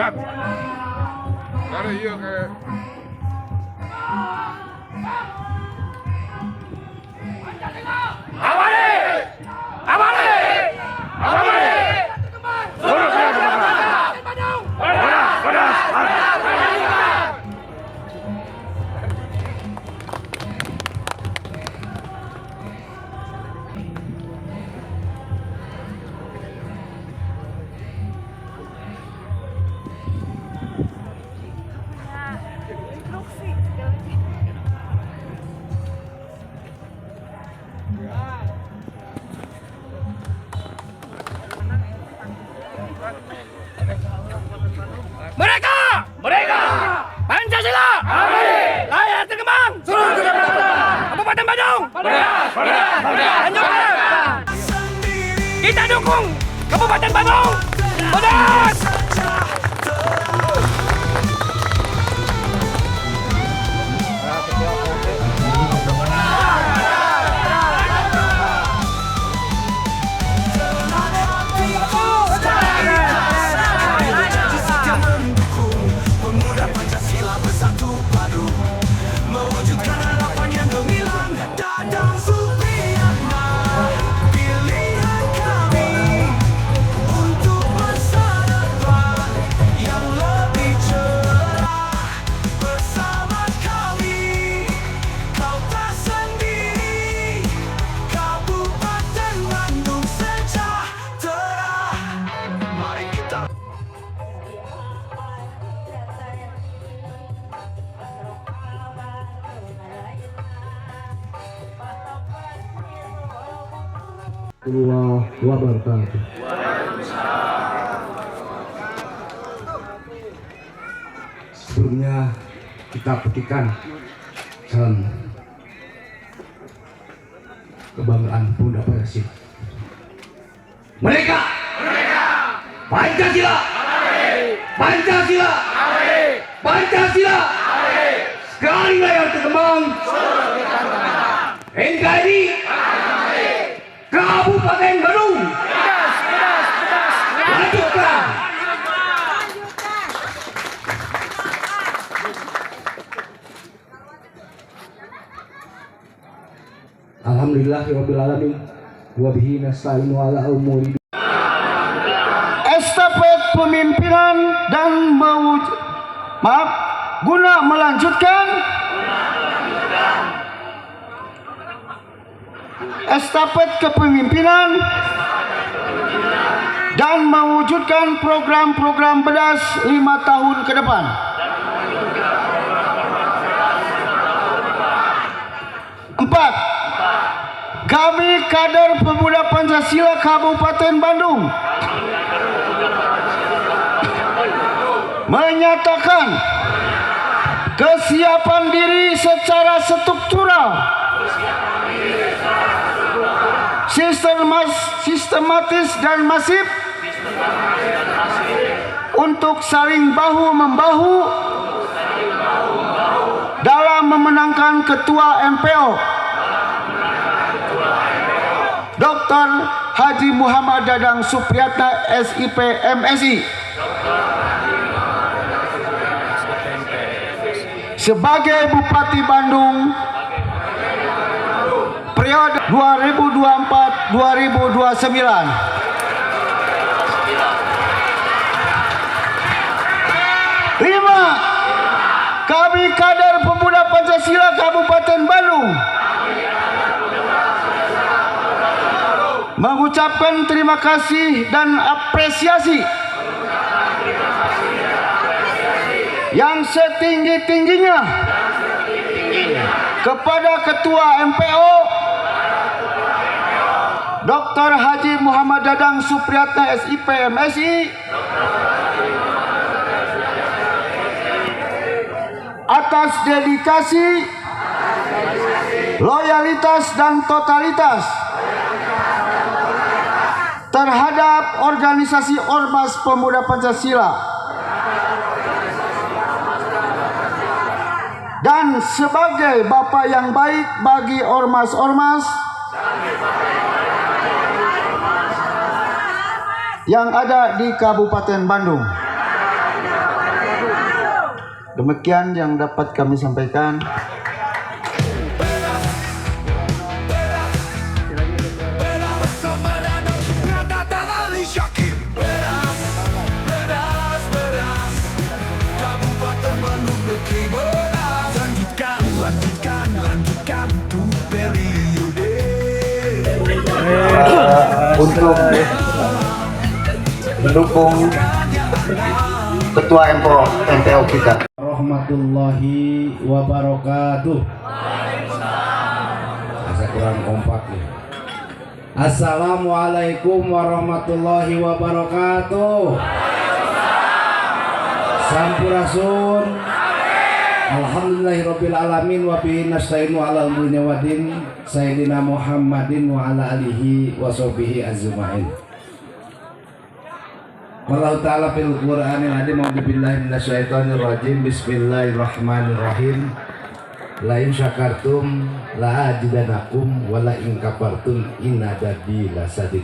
budak. Karena iya kayak Mereka Pancasila, layar terkembang, seluruh Kabupaten Bandung, lanjutkan. Kita dukung Kabupaten Bandung, pedas. Allah wabarakatuh. Sebelumnya kita petikan salam kebanggaan Bunda Persib. Mereka Pancasila, Pancasila, Pancasila. Sekali layar terkembang, NKRI Kabupaten Bandung. Lanjutkan. Alhamdulillahirabbil alamin wa bihi nasta'inu ala umuri. Estafet pemimpinan dan guna melanjutkan estafet kepemimpinan dan mewujudkan program-program BEDAS 5 tahun ke depan. Empat, kami kader pemuda Pancasila Kabupaten Bandung menyatakan kesiapan diri secara struktural, sistematis dan masif untuk saling bahu-membahu dalam memenangkan Ketua MPO Dr. Haji Muhammad Dadang Supriyatna SIP MSI sebagai Bupati Bandung periode 2024-2029. Lima, kami kader pemuda Pancasila Kabupaten Bandung mengucapkan terima kasih dan apresiasi yang setinggi-tingginya kepada Ketua MPO Dr. Haji Muhammad Dadang Supriyatna SIP MSI atas dedikasi, loyalitas dan totalitas terhadap organisasi Ormas Pemuda Pancasila dan sebagai bapak yang baik bagi ormas-ormas yang ada di Kabupaten Bandung. Demikian yang dapat kami sampaikan. Untuk mendukung Ketua MPO kita. Warahmatullahi wabarakatuh. Saya kurang kompak nih. Assalamualaikum warahmatullahi wabarakatuh. Sampurasun. Alhamdulillahirabbil alamin wa bihi nasta'inu ala umuri wadin sayyidina Muhammadin wa ala alihi wa sahbihi ajmain. Wallahu ta'ala fil Qur'anil azim a'udzu billahi minasyaitonir rajim. Bismillahirrahmanirrahim. La in syakartum la azidanakum wa la in kafartum inna adabi lasadid.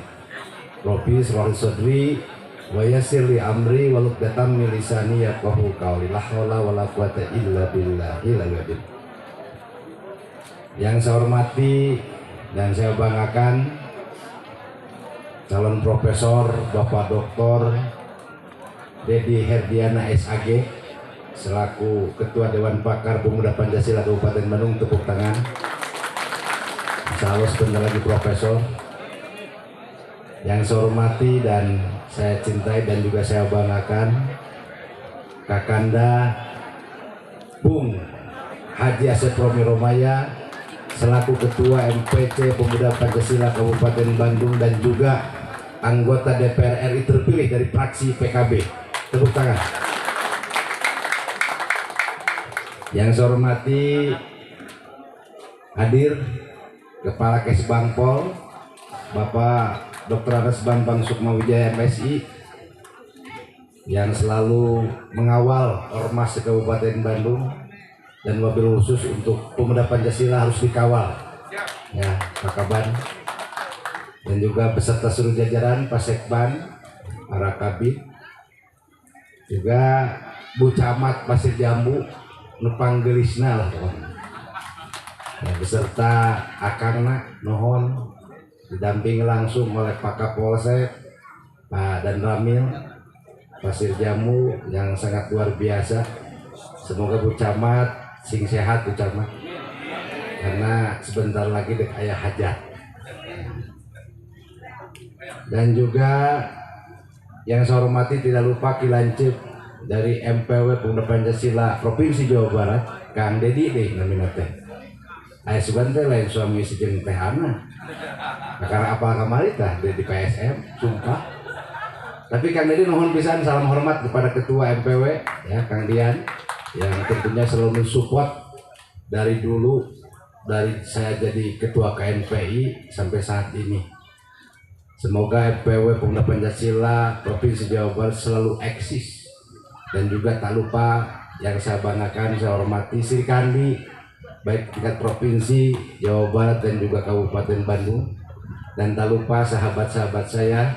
Rabbi shrah li sadri wa yassir li amri wa luqdatam min lisani yafqahu qawli. La haula wala quwata illa billahil azim. Yang saya hormati dan saya banggakan calon profesor Bapak Dr. Dedi Herdiana SAG selaku Ketua Dewan Pakar Pemuda Pancasila Kabupaten Bandung. Tepuk tangan. Insya Allah sebentar lagi profesor. Yang saya hormati dan saya cintai dan juga saya banggakan Kakanda Bung Haji Asep Romi Romaya selaku Ketua MPC Pemuda Pancasila Kabupaten Bandung dan juga anggota DPR RI terpilih dari fraksi PKB. Tepuk tangan. Yang saya hormati hadir Kepala Kesbangpol Bapak Dr. Anas Bambang Sukmawijaya MSI yang selalu mengawal Ormas Kabupaten Bandung dan wabil khusus untuk Pemuda Pancasila harus dikawal ya Pak Kaban dan juga beserta seluruh jajaran Pak Sekban, para kabit, juga Bu Camat Pasir Jambu Nupang Gelisna lah ya, beserta Akangna Nohon didampingi langsung oleh Pak Kapolsek Pak Dan Ramil Pasir Jambu yang sangat luar biasa. Semoga Bu Camat sing sehat Bu Camat karena sebentar lagi dek ayah hajat. Dan juga yang saya hormati tidak lupa Kilancip dari MPW Pemuda Pancasila Provinsi Jawa Barat Kang Dedi deh namanya teh. Ayah sebentar lain suami si jeung teh Ana. Nah, karena apa kemarin tah di PSM sumpah. Tapi Kang Dedi mohon pisan salam hormat kepada Ketua MPW ya Kang Dian yang tentunya selalu mensupport dari dulu dari saya jadi Ketua KNPI sampai saat ini. Semoga MPW Pemuda Pancasila Provinsi Jawa Barat selalu eksis dan juga tak lupa yang saya banggakan, saya hormati Sri Kandi baik tingkat provinsi Jawa Barat dan juga Kabupaten Bandung, dan tak lupa sahabat-sahabat saya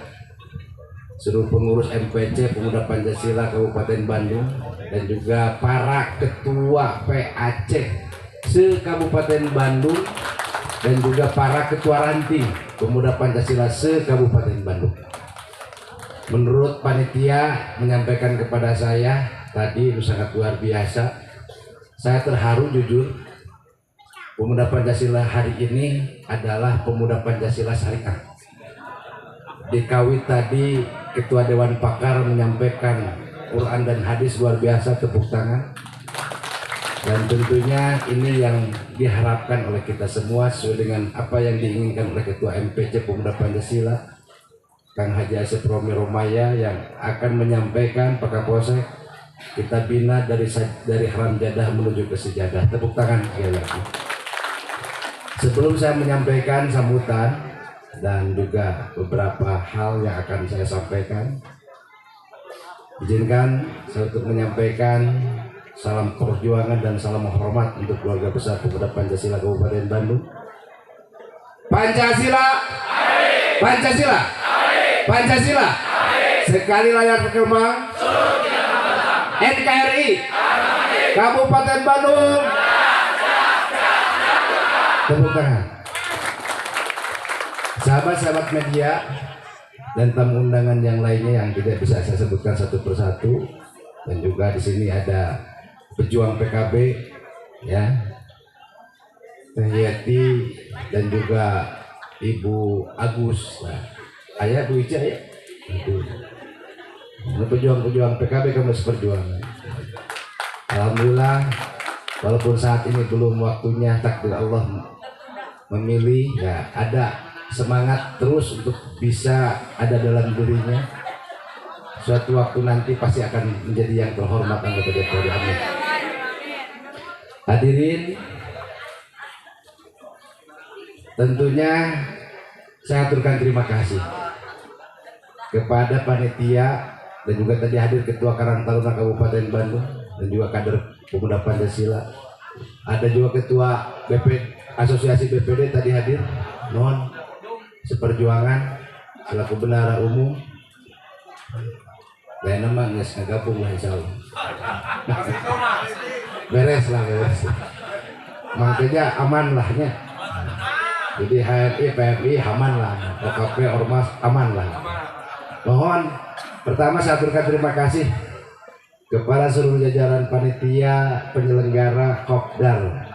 seluruh pengurus MPC Pemuda Pancasila Kabupaten Bandung dan juga para ketua PAC se-Kabupaten Bandung dan juga para ketua ranting Pemuda Pancasila se-Kabupaten Bandung. Menurut panitia menyampaikan kepada saya tadi itu sangat luar biasa. Saya terharu jujur. Pemuda Pancasila hari ini adalah Pemuda Pancasila Syariah. Dikawit tadi Ketua Dewan Pakar menyampaikan Quran dan hadis luar biasa, tepuk tangan. Dan tentunya ini yang diharapkan oleh kita semua sesuai dengan apa yang diinginkan oleh Ketua MPC Pemuda Pancasila Kang Haji Asep Romi Romaya yang akan menyampaikan Pak Kapolsek kita bina dari haram jadah menuju ke sejadah. Tepuk tangan sekali lagi. Sebelum saya menyampaikan sambutan dan juga beberapa hal yang akan saya sampaikan, izinkan saya untuk menyampaikan salam perjuangan dan salam hormat untuk keluarga besar Pemuda Pancasila Kabupaten Bandung. Pancasila, Pancasila, Pancasila. Sekali layar berkembang. NKRI, Kabupaten Bandung. Tepuk tangan. Sahabat-sahabat media dan tamu undangan yang lainnya yang tidak bisa saya sebutkan satu persatu, dan juga di sini ada pejuang PKB ya, Teh Yeti dan juga Ibu Agus. Nah, ayah Bu Ica ya. Itu. Pejuang-pejuang PKB kamu seperjuangan. Alhamdulillah, walaupun saat ini belum waktunya, takdir Allah memilih, ya ada semangat terus untuk bisa ada dalam dirinya. Suatu waktu nanti pasti akan menjadi yang terhormat anggota DPRD. Amin. Hadirin, tentunya saya aturkan terima kasih kepada panitia dan juga tadi hadir Ketua Karang Taruna Kabupaten Bandung dan juga kader pemuda Pancasila. Ada juga Ketua Asosiasi BPD tadi hadir. Mohon seperjuangan selaku bendahara umum. Lain nama nggak gabung lah insya Allah. Beres lah, beres. Makanya aman lahnya. Jadi HMI, PMI aman lah, OKP, Ormas aman lah. Mohon pertama saya aturkan terima kasih kepada seluruh jajaran panitia penyelenggara Kopdar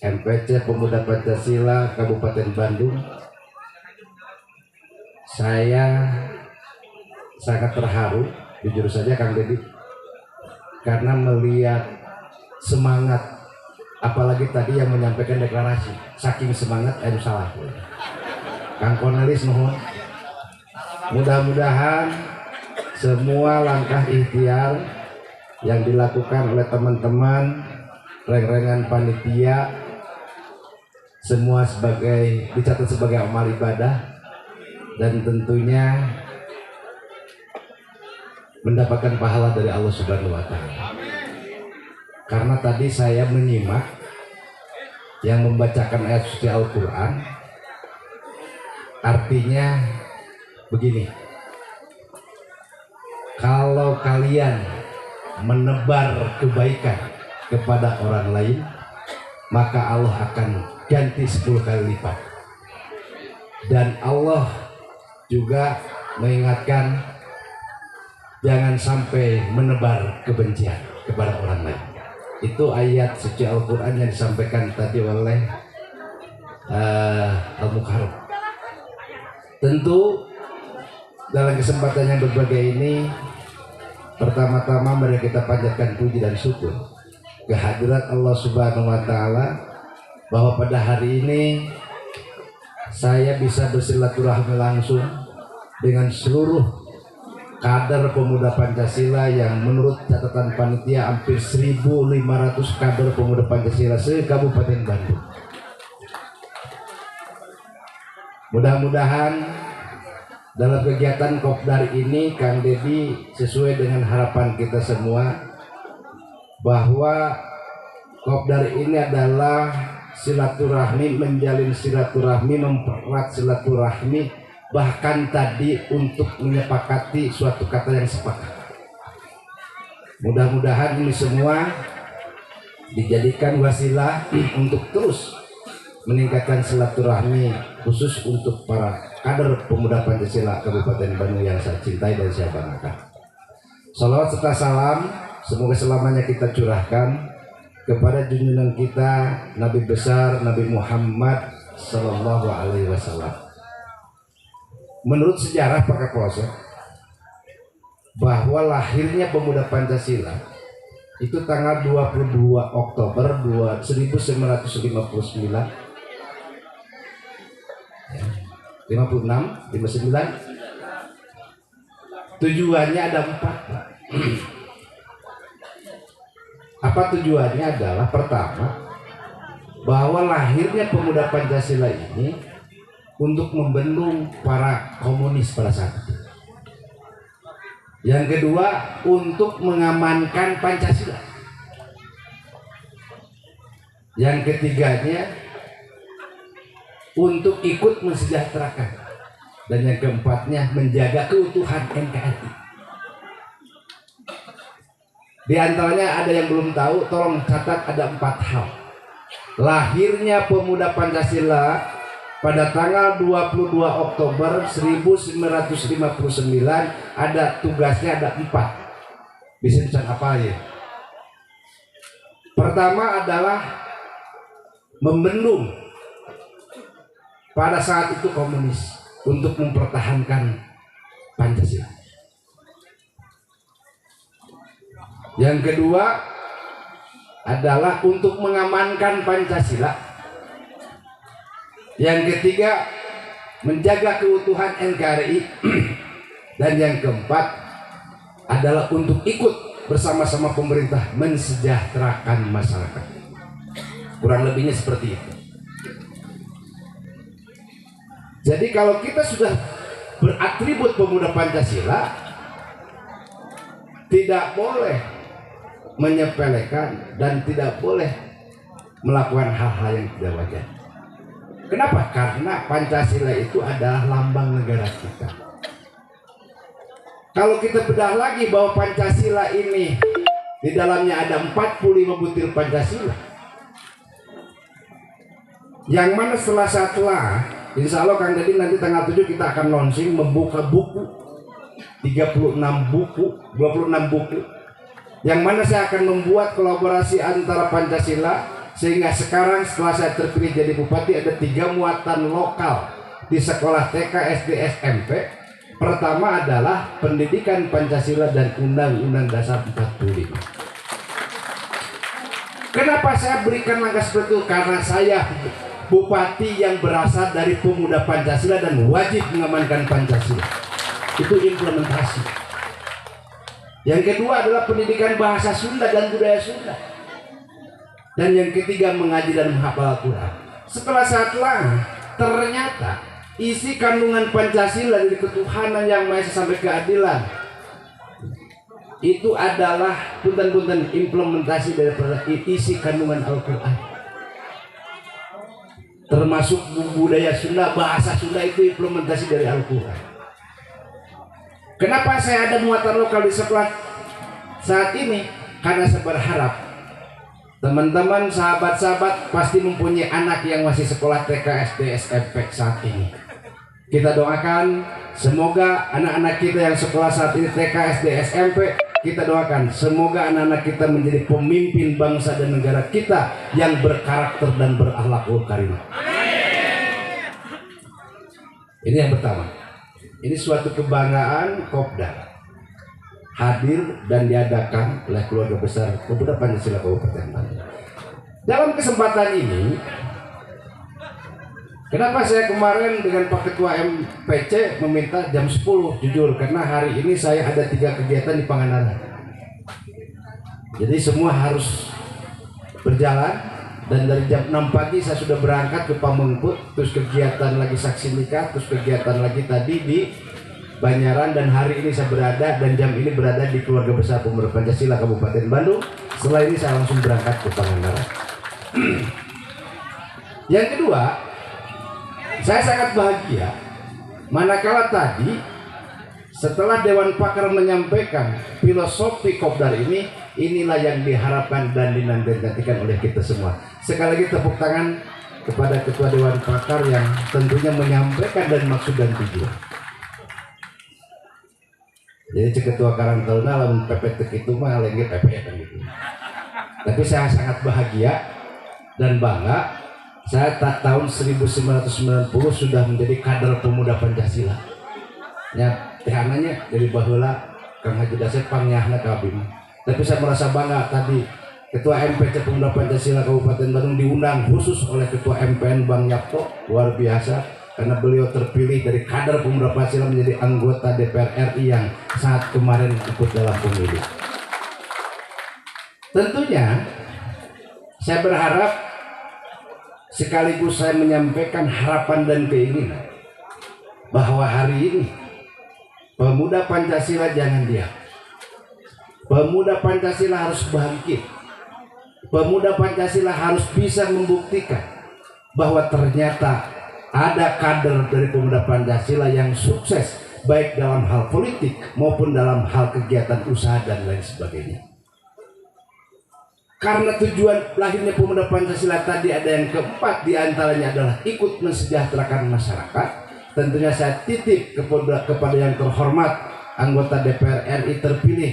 MPC Pemuda Pancasila Kabupaten Bandung. Saya sangat terharu, jujur saja Kang Dedi, karena melihat semangat, apalagi tadi yang menyampaikan deklarasi, saking semangat salah. Kang Cornelis mohon, mudah-mudahan semua langkah ikhtiar yang dilakukan oleh teman-teman reng-rengan panitia semua dicatat sebagai amal ibadah dan tentunya mendapatkan pahala dari Allah Subhanahu wa Ta'ala. Karena tadi saya menyimak yang membacakan ayat suci Al-Quran, artinya begini: kalau kalian menebar kebaikan kepada orang lain, maka Allah akan ganti 10 kali lipat. Dan Allah juga mengingatkan jangan sampai menebar kebencian kepada orang lain. Itu ayat suci Al-Quran yang disampaikan tadi oleh Al-Mukarram. Tentu dalam kesempatan yang berbagai ini, pertama-tama mari kita panjatkan puji dan syukur kehadirat Allah Subhanahu wa Ta'ala, bahwa pada hari ini saya bisa bersilaturahmi langsung dengan seluruh kader pemuda Pancasila yang menurut catatan panitia hampir 1.500 kader pemuda Pancasila se-Kabupaten Bandung. Mudah-mudahan dalam kegiatan Kopdar ini, Kang Dedi, sesuai dengan harapan kita semua, bahwa Kopdar ini adalah silaturahmi, menjalin silaturahmi, mempererat silaturahmi, bahkan tadi untuk menyepakati suatu kata yang sepakat. Mudah-mudahan ini semua dijadikan wasilah untuk terus meningkatkan silaturahmi, khusus untuk para kader pemuda Pancasila Kabupaten Bandung yang saya cintai dan saya banggakan. Salawat serta salam semoga selamanya kita curahkan kepada junjungan kita Nabi besar Nabi Muhammad Sallallahu Alaihi Wasallam. Menurut sejarah Pak Kapolsek, bahwa lahirnya pemuda Pancasila itu tanggal 22 Oktober 1959, 56, 59. Tujuannya ada 4. Apa tujuannya? Adalah pertama, bahwa lahirnya pemuda Pancasila ini untuk membendung para komunis pada saat itu. Yang kedua, untuk mengamankan Pancasila. Yang ketiganya, untuk ikut mensejahterakan. Dan yang keempatnya, menjaga keutuhan NKRI. Di antaranya ada yang belum tahu, tolong catat, ada 4 hal. Lahirnya pemuda Pancasila pada tanggal 22 Oktober 1959 ada tugasnya, ada 4. Bisa dicari apa ya? Pertama adalah membendung pada saat itu komunis untuk mempertahankan Pancasila. Yang kedua adalah untuk mengamankan Pancasila. Yang ketiga menjaga keutuhan NKRI. Dan yang keempat adalah untuk ikut bersama-sama pemerintah mensejahterakan masyarakat. Kurang lebihnya seperti itu. Jadi kalau kita sudah beratribut pemuda Pancasila, tidak boleh menyepelekan dan tidak boleh melakukan hal-hal yang tidak wajar. Kenapa? Karena Pancasila itu adalah lambang negara kita. Kalau kita bedah lagi bahwa Pancasila ini di dalamnya ada 45 butir Pancasila, yang mana setelah insya Allah Kang Deddy nanti tanggal 7 kita akan launching membuka buku 26 buku yang mana saya akan membuat kolaborasi antara Pancasila, sehingga sekarang setelah saya terpilih jadi bupati ada 3 muatan lokal di sekolah TK, SD, SMP. Pertama adalah pendidikan Pancasila dan Undang-Undang Dasar 45. Kenapa saya berikan langkah seperti itu? Karena saya bupati yang berasal dari pemuda Pancasila dan wajib mengamankan Pancasila. Itu implementasi. Yang kedua adalah pendidikan bahasa Sunda dan budaya Sunda. Dan yang ketiga mengaji dan menghafal Al-Quran. Setelah ternyata isi kandungan Pancasila dari ketuhanan yang Maha Esa sampai keadilan itu adalah punten-punten implementasi daripada isi kandungan Al-Quran. Termasuk budaya Sunda, bahasa Sunda itu implementasi dari Al-Quran. Kenapa saya ada muatan lokal di sekolah saat ini? Karena saya berharap teman-teman, sahabat-sahabat pasti mempunyai anak yang masih sekolah TK, SD, SMP saat ini. Kita doakan semoga anak-anak kita yang sekolah saat ini TK, SD, SMP, kita doakan semoga anak-anak kita menjadi pemimpin bangsa dan negara kita yang berkarakter dan berakhlakul karimah. Ini yang pertama. Ini suatu kebanggaan Kopda hadir dan diadakan oleh keluarga besar Pemuda Pancasila Kabupaten Bandung. Dalam kesempatan ini, kenapa saya kemarin dengan Pak Ketua MPC meminta jam 10, jujur karena hari ini saya ada 3 kegiatan di Pangandaran. Jadi semua harus berjalan. Dan dari jam 6 pagi saya sudah berangkat ke Pamengput, terus kegiatan lagi saksi nikah, terus kegiatan lagi tadi di Banyaran, dan hari ini saya berada dan jam ini berada di keluarga besar Pemuda Pancasila Kabupaten Bandung. Setelah ini saya langsung berangkat ke Pangandaran. Yang kedua, saya sangat bahagia manakala tadi setelah Dewan Pakar menyampaikan filosofi Kopdar ini, inilah yang diharapkan dan dinantikan oleh kita semua. Sekali lagi tepuk tangan kepada Ketua Dewan Pakar yang tentunya menyampaikan dan maksud dan tujuan. Jadi Ketua Karang Taruna lamun PPT itu mah lengge PP kan gitu. Tapi saya sangat bahagia dan bangga. Saya tahun 1990 sudah menjadi kader pemuda Pancasila. Ya, tehananya dari baheula Kang Haji Dasep pangyahna ka abdi. Tapi saya merasa bangga tadi Ketua MPC Pemuda Pancasila Kabupaten Bandung diundang khusus oleh Ketua MPN Bang Yapto, luar biasa karena beliau terpilih dari kader Pemuda Pancasila menjadi anggota DPR RI yang saat kemarin ikut dalam pemilu. Tentunya saya berharap sekaligus saya menyampaikan harapan dan keinginan bahwa hari ini pemuda Pancasila jangan diam. Pemuda Pancasila harus bangkit. Pemuda Pancasila harus bisa membuktikan bahwa ternyata ada kader dari pemuda Pancasila yang sukses baik dalam hal politik maupun dalam hal kegiatan usaha dan lain sebagainya. Karena tujuan lahirnya Pemuda Pancasila tadi ada yang keempat, diantaranya adalah ikut mensejahterakan masyarakat. Tentunya saya titip kepada yang terhormat anggota DPR RI terpilih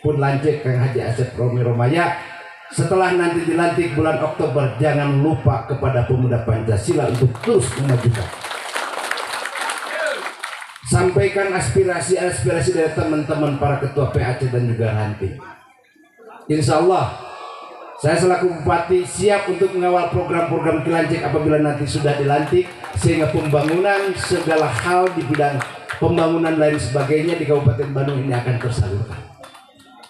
Pun Lanjut Kang Haji Asep Romi Romaya, setelah nanti dilantik bulan Oktober, jangan lupa kepada Pemuda Pancasila untuk terus memajukan. Sampaikan aspirasi-aspirasi dari teman-teman para ketua PAC dan juga ranting. Insya Allah saya selaku Bupati siap untuk mengawal program-program Kilanjek apabila nanti sudah dilantik, sehingga pembangunan segala hal di bidang pembangunan lain sebagainya di Kabupaten Bandung ini akan tersalurkan.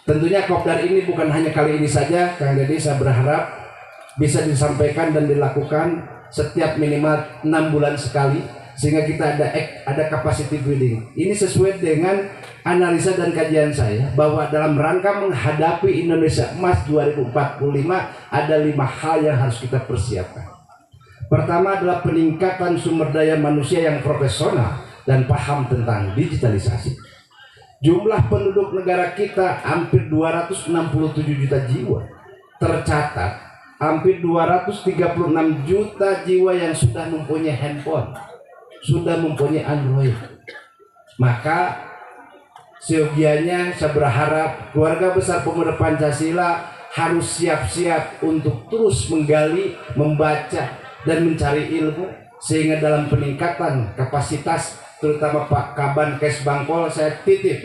Tentunya kopdar ini bukan hanya kali ini saja, Kang Deddy, saya berharap bisa disampaikan dan dilakukan setiap minimal 6 bulan sekali, sehingga kita ada capacity building. Ini sesuai dengan analisa dan kajian saya bahwa dalam rangka menghadapi Indonesia Emas 2045 ada 5 hal yang harus kita persiapkan. Pertama adalah peningkatan sumber daya manusia yang profesional dan paham tentang digitalisasi. Jumlah penduduk negara kita hampir 267 juta jiwa. Tercatat hampir 236 juta jiwa yang sudah mempunyai handphone, sudah mempunyai Android. Maka seyogianya saya berharap keluarga besar Pemuda Pancasila harus siap-siap untuk terus menggali, membaca, dan mencari ilmu, sehingga dalam peningkatan kapasitas terutama Pak Kaban Kesbangpol, saya titip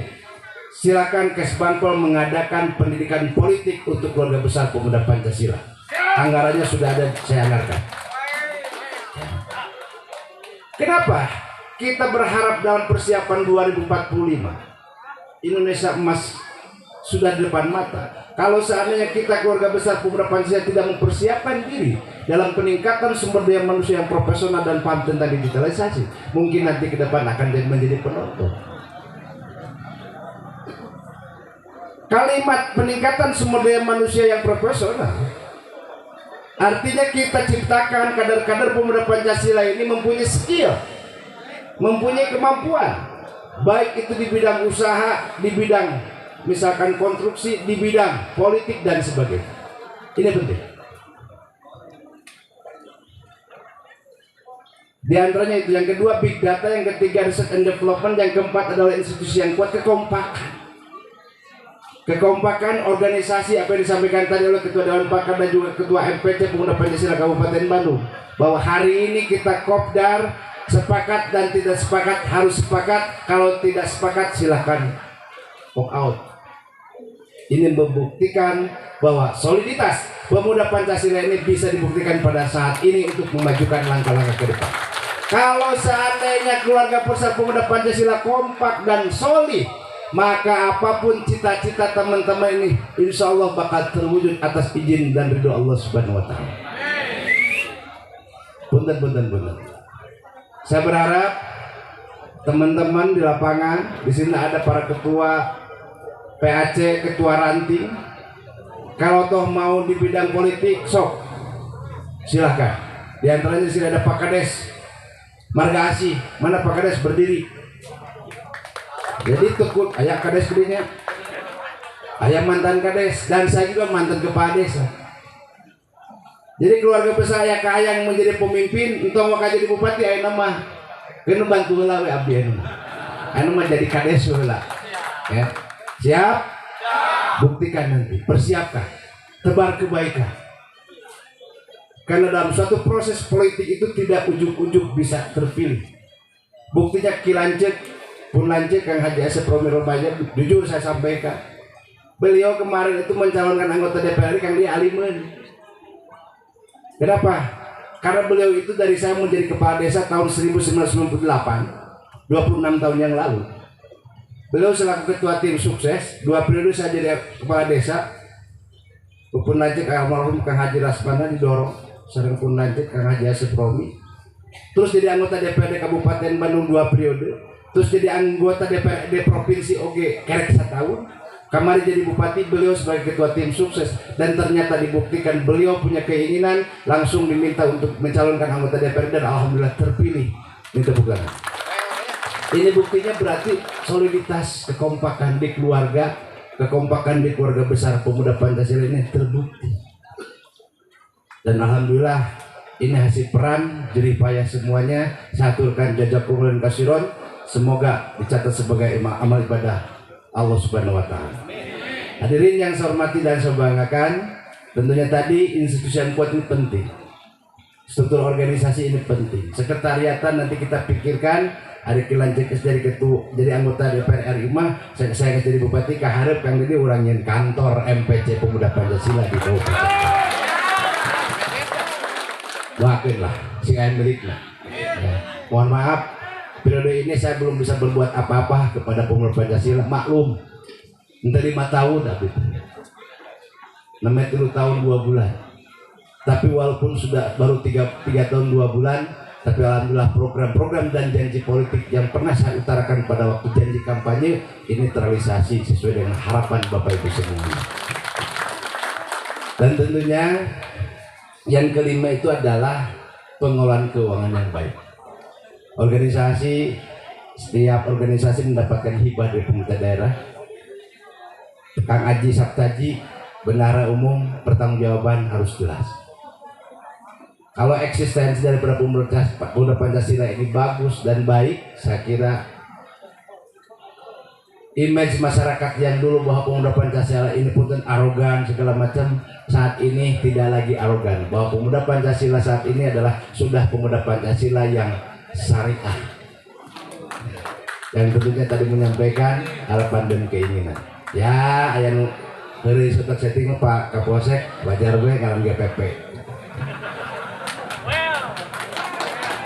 silakan Kesbangpol mengadakan pendidikan politik untuk keluarga besar Pemuda Pancasila. Anggarannya sudah ada, saya anggarkan. Kenapa kita berharap dalam persiapan 2045 Indonesia Emas sudah di depan mata? Kalau seandainya kita keluarga besar Pemuda Pancasila tidak mempersiapkan diri dalam peningkatan sumber daya manusia yang profesional dan paham tentang digitalisasi, mungkin nanti ke depan akan menjadi penonton. Kalimat peningkatan sumber daya manusia yang profesional artinya kita ciptakan kader-kader Pemuda Pancasila ini mempunyai skill, mempunyai kemampuan, baik itu di bidang usaha, di bidang misalkan konstruksi, di bidang politik dan sebagainya. Ini penting. Di antaranya itu, yang kedua big data, yang ketiga research and development, yang keempat adalah institusi yang kuat, kekompakan. Kekompakan organisasi apa yang disampaikan tadi oleh Ketua Dewan Pakar dan juga Ketua MPC Pemuda Pancasila Kabupaten Bandung, bahwa hari ini kita kopdar, sepakat dan tidak sepakat harus sepakat, kalau tidak sepakat silahkan walk out. Ini membuktikan bahwa soliditas Pemuda Pancasila ini bisa dibuktikan pada saat ini untuk memajukan langkah-langkah ke depan. Kalau seandainya keluarga besar Pemuda Pancasila kompak dan solid, maka apapun cita-cita teman-teman ini insya Allah bakal terwujud atas izin dan ridho Allah Subhanahu wa Ta'ala. Punten. Saya berharap teman-teman di lapangan, di sini ada para ketua PAC, ketua ranting, kalau toh mau di bidang politik sok silahkan. Di antaranya di sini ada Pak Kades Marga Asih. Mana Pak Kades berdiri? Jadi tekut ayah Kades gedenya, ayah mantan Kades, dan saya juga mantan kepala desa. Jadi keluarga besar ayah yang menjadi pemimpin, entah mau jadi bupati, ayah nama kena bantu lah we abdi anu mah jadi Kades lah. Ya. Siap? Buktikan nanti, persiapkan, tebar kebaikan. Karena dalam suatu proses politik itu tidak ujuk-ujuk bisa terpilih. Buktinya Kilanjek, Pun Lanjut Kang Haji Asep Romi Romaya, jujur saya sampaikan, beliau kemarin itu mencalonkan anggota DPR Kang dia alimen. Kenapa? Karena beliau itu dari saya menjadi kepala desa tahun 1998, 26 tahun yang lalu. Beliau selaku ketua tim sukses, 2 periode saya jadi kepala desa. Pun Lanjut almarhum Kang Haji Rasmana didorong, sering Pun Lanjut Kang Haji Asep Romi. Terus jadi anggota DPRD Kabupaten Bandung 2 periode. Terus jadi anggota DPRD Provinsi OG kerek 1 tahun. Kemarin jadi bupati, beliau sebagai ketua tim sukses, dan ternyata dibuktikan beliau punya keinginan, langsung diminta untuk mencalonkan anggota DPRD dan alhamdulillah terpilih. Ini tepuk tangan. Ini buktinya berarti soliditas, kekompakan di keluarga kekompakan di keluarga besar pemuda Pancasila ini terbukti. Dan alhamdulillah ini hasil peran jerih payah semuanya. Saya aturkan jazakumullah kasiron, semoga dicatat sebagai amal ibadah Allah Subhanahu wa taala. Hadirin yang saya hormati dan saya banggakan, tentunya tadi institusi yang kuat ini penting. Struktur organisasi ini penting. Sekretariatan nanti kita pikirkan, ada kilancek jadi ketua, jadi anggota DPR RI mah, saya jadi bupati kaharep Kang Didi urangin kantor MPC Pemuda Pancasila di Kabupaten. Wakin lah, si ayam miliknya. Ya. Mohon maaf, periode ini saya belum bisa berbuat apa-apa kepada Pemuda Pancasila. Maklum, entah 5 tahun tapi 6 tahun 2 bulan. Tapi walaupun sudah baru 3 tahun 2 bulan, tapi alhamdulillah program-program dan janji politik yang pernah saya utarakan pada waktu janji kampanye ini terrealisasi sesuai dengan harapan Bapak Ibu semuanya. Dan tentunya yang kelima itu adalah pengelolaan keuangan yang baik. Setiap organisasi mendapatkan hibah dari pemerintah daerah. Kang Aji Sabtaji, bendahara umum, pertanggungjawaban harus jelas. Kalau eksistensi dari pemuda Pancasila ini bagus dan baik, saya kira image masyarakat yang dulu bahwa pemuda Pancasila ini punten arogan segala macam, saat ini tidak lagi arogan. Bahwa pemuda Pancasila saat ini adalah sudah pemuda Pancasila yang syariah. Yang tentunya tadi menyampaikan harapan dan keinginan. Ya, ayah dari sotak setting Pak Kapolsek, wajar gue kalau GPP.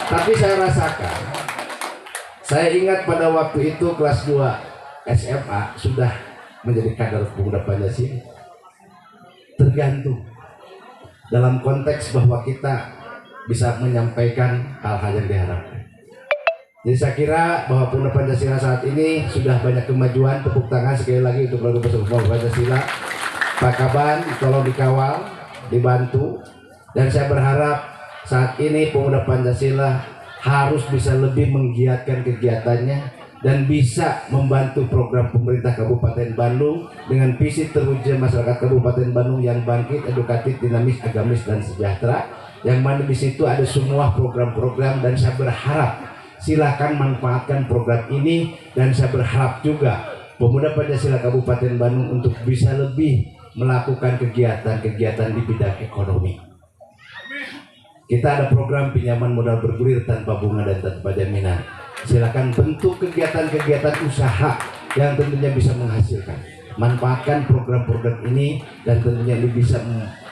Tapi saya rasakan, saya ingat pada waktu itu kelas 2 SMA sudah menjadi kader pemuda Pancasila. Tergantung dalam konteks bahwa kita bisa menyampaikan hal-hal yang diharapkan. Jadi saya kira bahwa pemuda Pancasila saat ini sudah banyak kemajuan. Tepuk tangan sekali lagi untuk keluarga besar pemuda Pancasila. Pak Kaban tolong dikawal, dibantu, dan saya berharap saat ini pemuda Pancasila harus bisa lebih menggiatkan kegiatannya dan bisa membantu program pemerintah Kabupaten Bandung dengan visi terwujudnya masyarakat Kabupaten Bandung yang bangkit, edukatif, dinamis, agamis, dan sejahtera. Yang mana di situ ada semua program-program, dan saya berharap silakan manfaatkan program ini, dan saya berharap juga pemuda Pancasila Kabupaten Bandung untuk bisa lebih melakukan kegiatan-kegiatan di bidang ekonomi. Kita ada program pinjaman modal bergulir tanpa bunga dan tanpa jaminan. Silakan bentuk kegiatan-kegiatan usaha yang tentunya bisa menghasilkan. Manfaatkan program-program ini dan tentunya ini bisa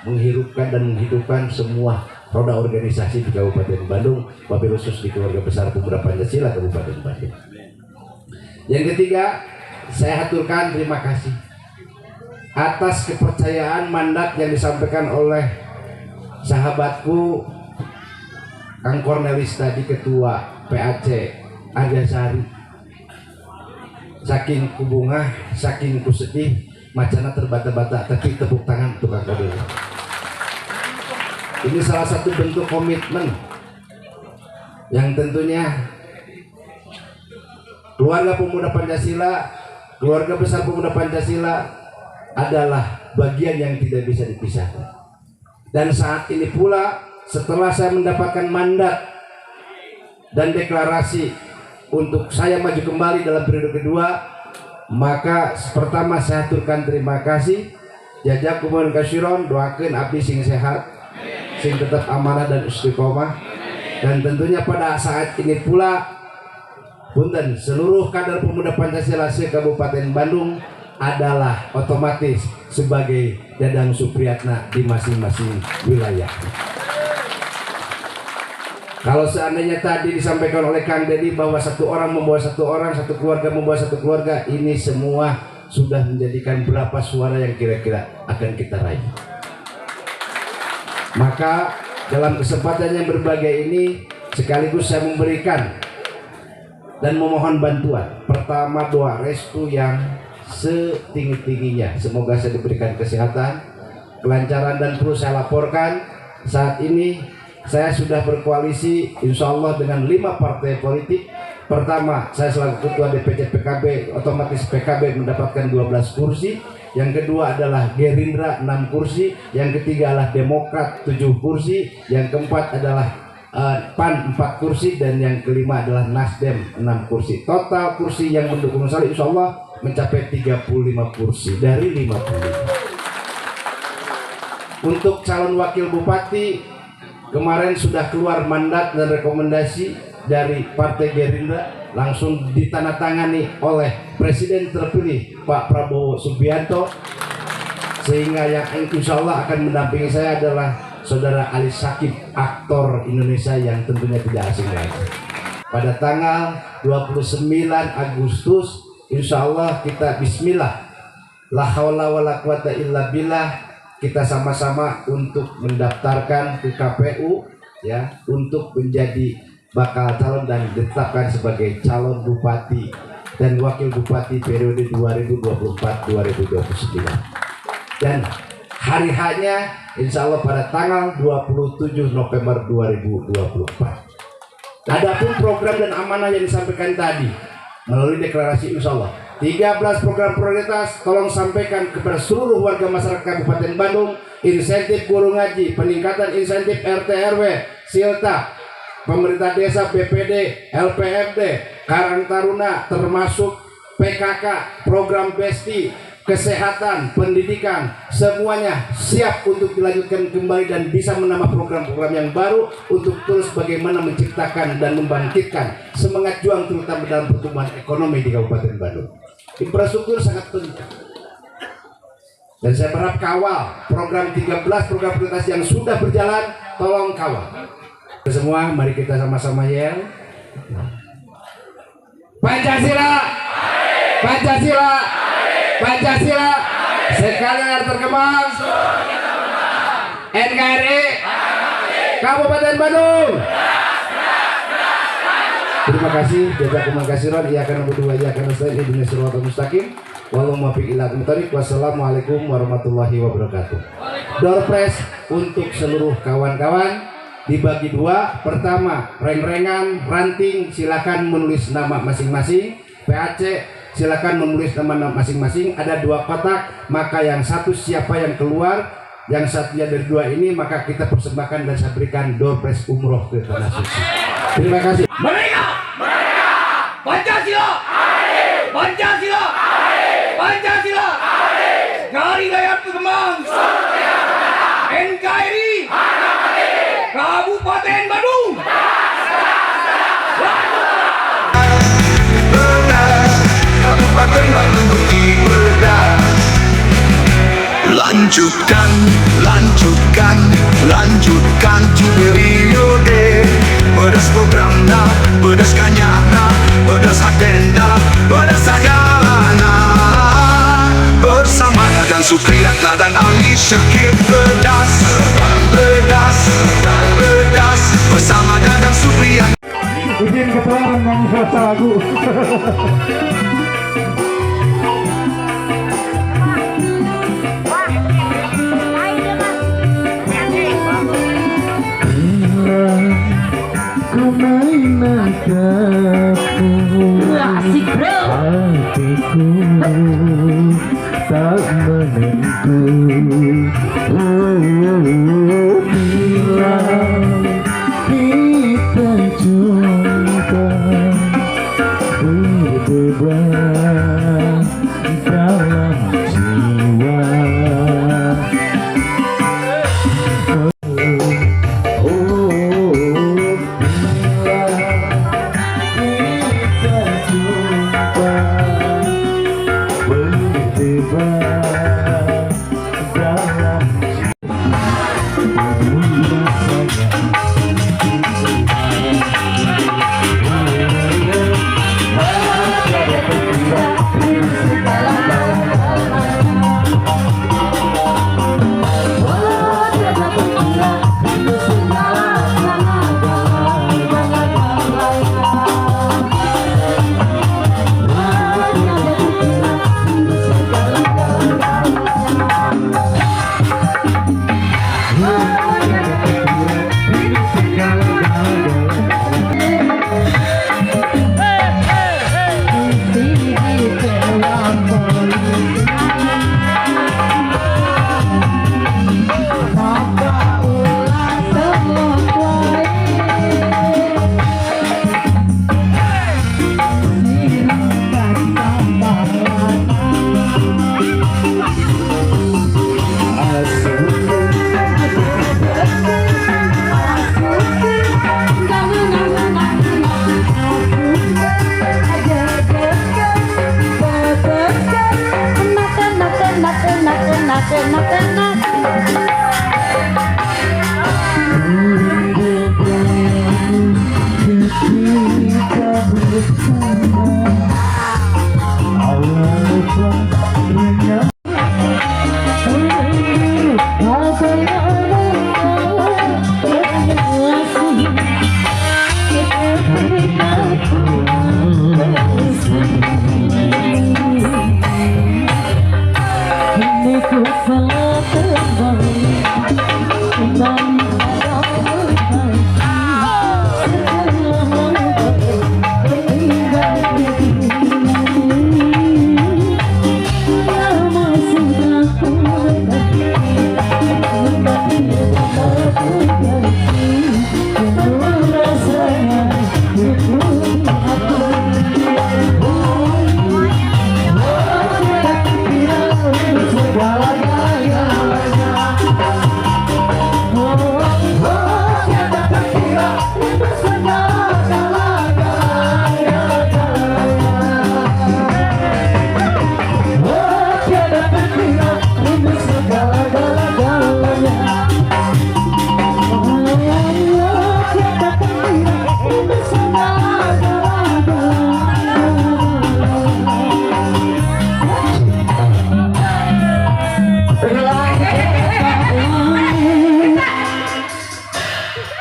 menghidupkan dan menghidupkan semua roda organisasi di Kabupaten Bandung, wabil khusus di keluarga besar pemuda Pancasila Kabupaten Bandung. Yang ketiga, saya haturkan terima kasih atas kepercayaan mandat yang disampaikan oleh sahabatku Kang Cornelis tadi, ketua PAC Ajasari. Saking kubungah, saking kusedih, macana terbata-bata, tapi tepuk tangan untuk Kang Cornelis. Ini salah satu bentuk komitmen yang tentunya keluarga pemuda Pancasila, keluarga besar pemuda Pancasila adalah bagian yang tidak bisa dipisahkan. Dan saat ini pula, setelah saya mendapatkan mandat dan deklarasi untuk saya maju kembali dalam periode kedua, maka pertama saya aturkan terima kasih, jazakumullah khairan, doakeun abdi sing sehat, sing tetap amanah dan istiqomah. Dan tentunya pada saat ini pula, punten, seluruh kader pemuda Pancasila se-Kabupaten Bandung adalah otomatis sebagai Dadang Supriyatna di masing-masing wilayah. Kalau seandainya tadi disampaikan oleh Kang Dedi bahwa satu orang membawa satu orang, satu keluarga membawa satu keluarga, ini semua sudah menjadikan berapa suara yang kira-kira akan kita raih. Maka dalam kesempatan yang berbahagia ini, sekaligus saya memberikan dan memohon bantuan. Pertama, doa restu yang setinggi-tingginya. Semoga saya diberikan kesehatan, kelancaran, dan perlu saya laporkan saat ini saya sudah berkoalisi insya Allah dengan 5 partai politik Pertama, saya selaku ketua DPC PKB, otomatis PKB mendapatkan 12 kursi. Yang kedua adalah Gerindra 6 kursi. Yang ketiga adalah Demokrat 7 kursi. Yang keempat adalah PAN 4 kursi. Dan yang kelima adalah Nasdem 6 kursi. Total kursi yang mendukung saya insya Allah mencapai 35 kursi dari 55. Untuk calon wakil bupati, kemarin sudah keluar mandat dan rekomendasi dari Partai Gerindra, langsung ditandatangani oleh Presiden terpilih Pak Prabowo Subianto, sehingga yang insya Allah akan mendampingi saya adalah Saudara Ali Syakib, aktor Indonesia yang tentunya tidak asing lagi. Pada tanggal 29 Agustus insya Allah kita bismillah, la haula wa la quwata illa billah, kita sama-sama untuk mendaftarkan ke KPU ya, untuk menjadi bakal calon dan ditetapkan sebagai calon bupati dan wakil bupati periode 2024-2029. Dan hari hanya insya Allah pada tanggal 27 November 2024. Adapun program dan amanah yang disampaikan tadi melalui deklarasi insya Allah 13 program prioritas tolong sampaikan kepada seluruh warga masyarakat Kabupaten Bandung. Insentif guru ngaji, peningkatan insentif RT RW, Silta, pemerintah desa, BPD, LPMD, Karang Taruna, termasuk PKK, program Besti, kesehatan, pendidikan, semuanya siap untuk dilanjutkan kembali dan bisa menambah program-program yang baru untuk terus bagaimana menciptakan dan membangkitkan semangat juang terutama dalam pertumbuhan ekonomi di Kabupaten Bandung. Infrastruktur sangat penting. Dan saya berharap kawal program 13 program prioritas yang sudah berjalan, tolong kawal. Semua mari kita sama-sama yel Pancasila, Pancasila, Pancasila, sekalian terkembang, NKRI, Kabupaten Bandung. Terima kasih, jazakumullah khairan. Iya kan berdua, iya kan ustaz, Indonesia Siratal Mustaqim. Walau mafiq ila mutarif. Wassalamualaikum warahmatullahi wabarakatuh. Doorpress untuk seluruh kawan-kawan dibagi dua. Pertama, reng-rengan, ranting, silakan menulis nama masing-masing. PAC, silakan menulis nama masing-masing. Ada 2 kotak, maka yang satu siapa yang keluar, yang satunya dari 2 ini maka kita persembahkan dan saya berikan doorpress umroh ke tanah suci. Terima kasih. Merdeka! Merdeka! Pancasila! Pancasila! Pancasila! Sekali layar berkembang! NKRI! Kabupaten Bandung! Kabupaten Bandung berdas. Lanjutkan, lanjutkan, lanjutkan periode. Bedas programnya, bedas kanyana, bedas agenda, bedas sarjana. Bersama dan Supriyatna dan Ali Syakib bedas, bedas, bedas. Bersama dan Supriyatna. Izin ketua menyanyi selesai lagu. Kemana Asik bro. hatiku tak menentu. Bila kita jumpa berdebar dalam jiwa.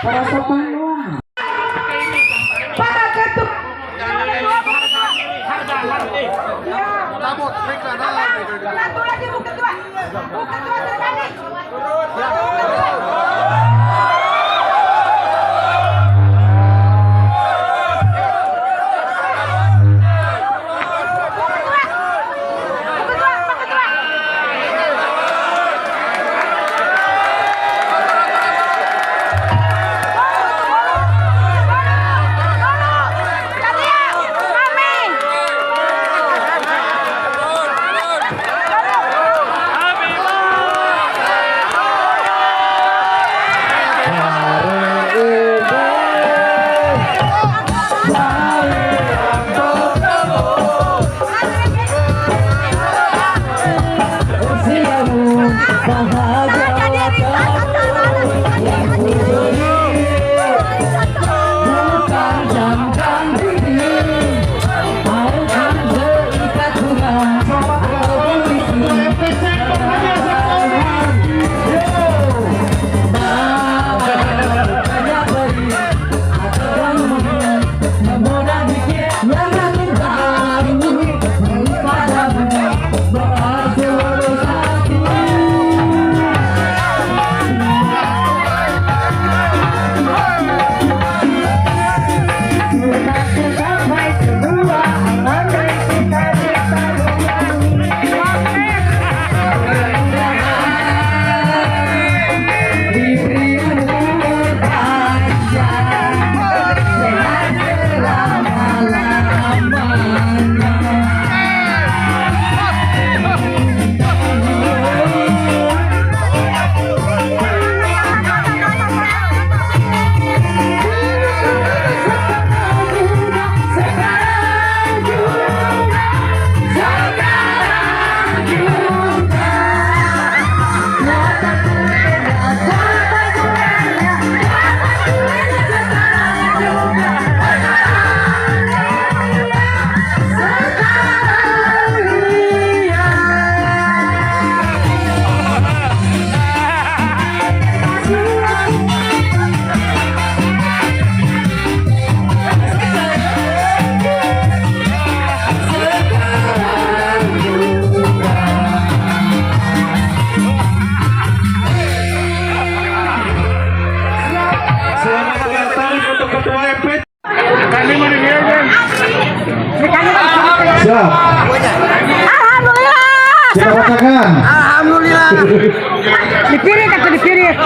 Satu lagi bukan dua terbalik. Siap. Alhamdulillah. Kita bacakan. Alhamdulillah. Dipirit atau dipirit?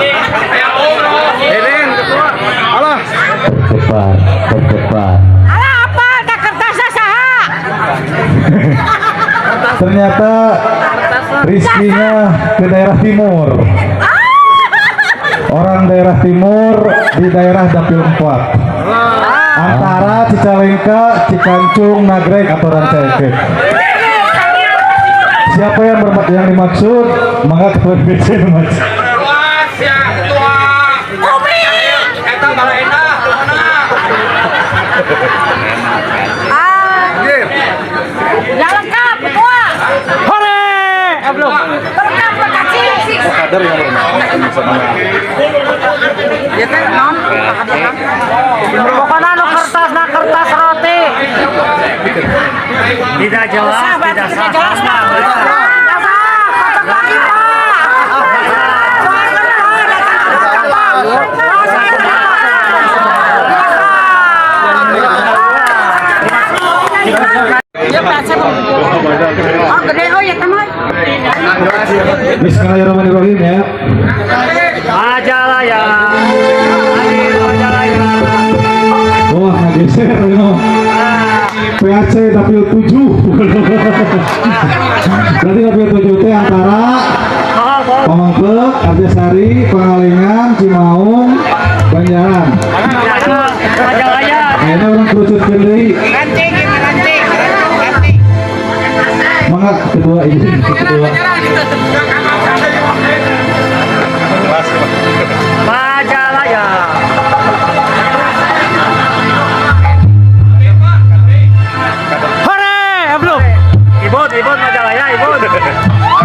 Cepat. Alah apa? Ada kertasnya saha? Ternyata rizkinya ke daerah timur. Orang daerah timur di daerah Dapil 4. Antara Cicalengka, Cikancung, Nagrek atau Rancaikek. Siapa yang dimaksud? Maka ketua BC dimaksud. Ya lengkap, ketua. Hore! Belum. Lengkap, makasih. Kader yang Ya kan, non? Pokoknya nu kertas roti. Tidak jelas, tidak sah. Oh, gede oh ya teman. Bismillahirrahmanirrahim ya. Majalaya. Wah, geser no. PAC Dapil 7. Berarti Dapil 7 teh antara Pamengpeuk, Arjasari, Pangalengan, Cimaung, Banjaran. Majalaya. Kayaknya orang kerucut deui. Semangat kedua ini kedua. Majalaya. Hore, belum. Ibut Majalaya, ibut.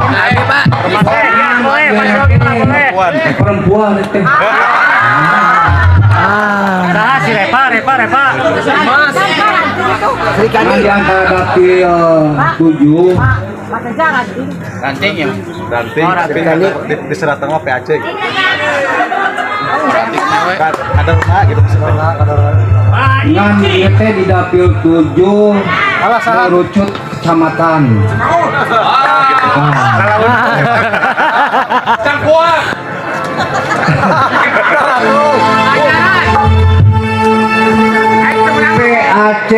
Ayo, Pak. Boleh, boleh. Perempuan itu. Repa. Nanti angka dapil 7. Masa jangan. Ranting ya. Di serat tengah PAC. Ada rumah gitu ngan ieu teh di dapil 7 merucut kecamatan. PAC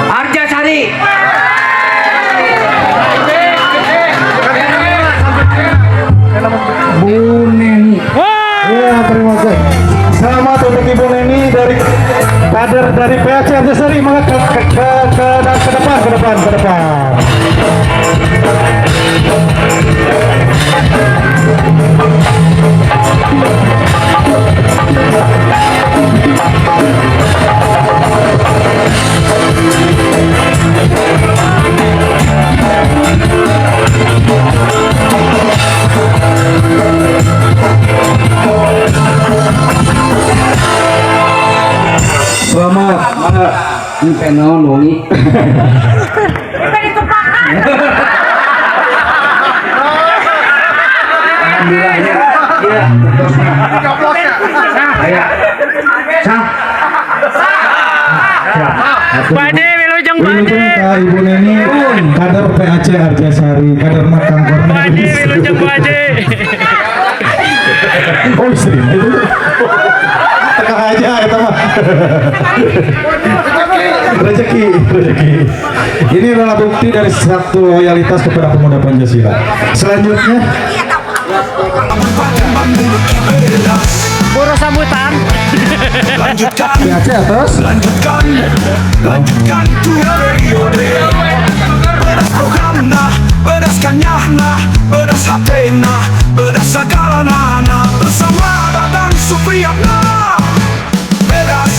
Arjasari. Bu Neni. Ya, terima kasih. Selamat untuk Ibu Neni dari kader dari PAC Arjasari. Maka ke depan. Selamat, Mbak. Ini pengen nongi. Alhamdulillah ya. Iya. Bade wilujeng bade. Ibu Neni kader PAC Arjasari, kader Makang Korna. Bade wilujeng bade. Oh, istri. Tekak aja eta mah. Rezeki. Ini adalah bukti dari satu loyalitas kepada pemuda Pancasila. Selanjutnya Buru sambutan. PAC atas. Lanjutkan dua periode. Beras programna, beras kanyahna, beras hatena, beras segalana, bersama Dadang Supriyatna. Beras